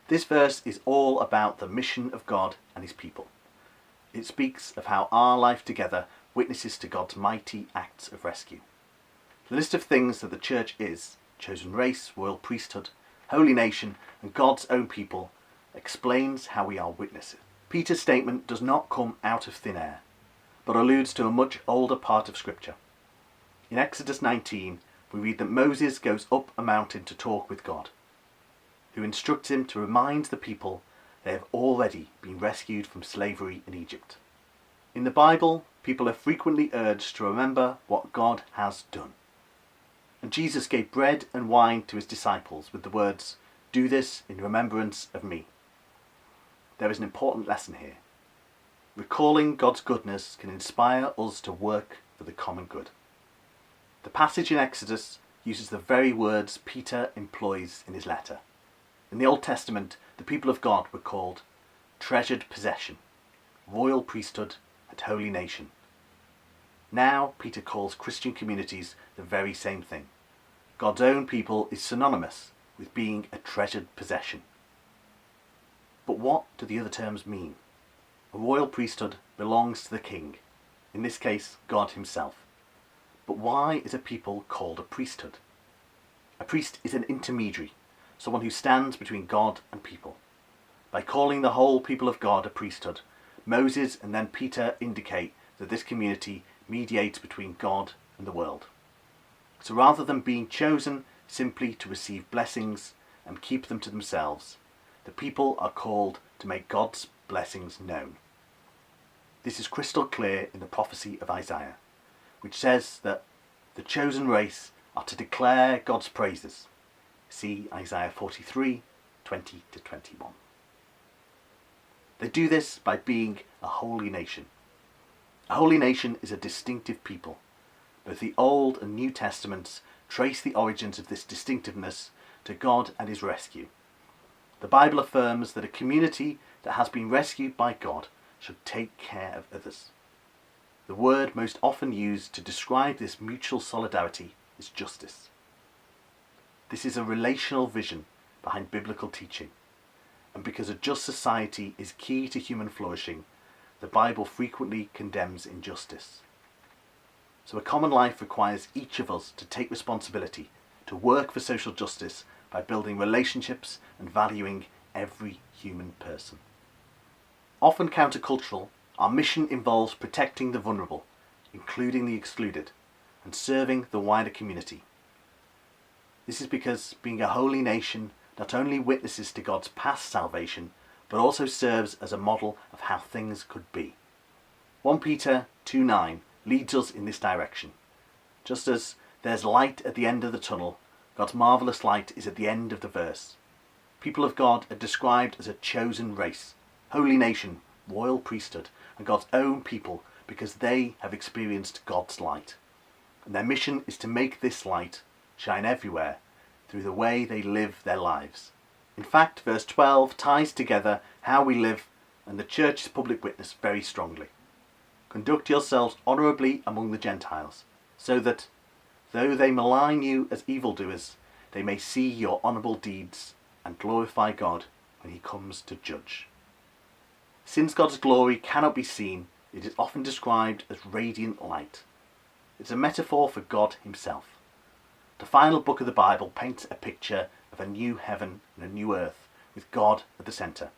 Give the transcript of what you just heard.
This verse is all about the mission of God and his people. It speaks of how our life together witnesses to God's mighty acts of rescue. The list of things that the church is, chosen race, royal priesthood, holy nation, and God's own people, explains how we are witnesses. Peter's statement does not come out of thin air, but alludes to a much older part of Scripture. In Exodus 19, we read that Moses goes up a mountain to talk with God, who instructs him to remind the people they have already been rescued from slavery in Egypt. In the Bible, people are frequently urged to remember what God has done. And Jesus gave bread and wine to his disciples with the words, "Do this in remembrance of me." There is an important lesson here. Recalling God's goodness can inspire us to work for the common good. The passage in Exodus uses the very words Peter employs in his letter. In the Old Testament, the people of God were called treasured possession, royal priesthood, and holy nation. Now, Peter calls Christian communities the very same thing. God's own people is synonymous with being a treasured possession. But what do the other terms mean? A royal priesthood belongs to the king, in this case, God himself. But why is a people called a priesthood? A priest is an intermediary, someone who stands between God and people. By calling the whole people of God a priesthood, Moses and then Peter indicate that this community mediates between God and the world. So rather than being chosen simply to receive blessings and keep them to themselves, the people are called to make God's blessings known. This is crystal clear in the prophecy of Isaiah, which says that the chosen race are to declare God's praises. See Isaiah 43, 20-21. They do this by being a holy nation. A holy nation is a distinctive people. Both the Old and New Testaments trace the origins of this distinctiveness to God and his rescue. The Bible affirms that a community that has been rescued by God should take care of others. The word most often used to describe this mutual solidarity is justice. This is a relational vision behind biblical teaching, and because a just society is key to human flourishing, the Bible frequently condemns injustice. So a common life requires each of us to take responsibility, to work for social justice by building relationships and valuing every human person. Often countercultural, our mission involves protecting the vulnerable, including the excluded, and serving the wider community. This is because being a holy nation not only witnesses to God's past salvation, but also serves as a model of how things could be. 1 Peter 2:9 leads us in this direction. Just as there's light at the end of the tunnel, God's marvellous light is at the end of the verse. People of God are described as a chosen race, holy nation, royal priesthood, and God's own people because they have experienced God's light. And their mission is to make this light shine everywhere through the way they live their lives. In fact, verse 12 ties together how we live and the church's public witness very strongly. Conduct yourselves honourably among the Gentiles, so that, though they malign you as evildoers, they may see your honourable deeds and glorify God when he comes to judge. Since God's glory cannot be seen, it is often described as radiant light. It's a metaphor for God himself. The final book of the Bible paints a picture of a new heaven and a new earth with God at the centre.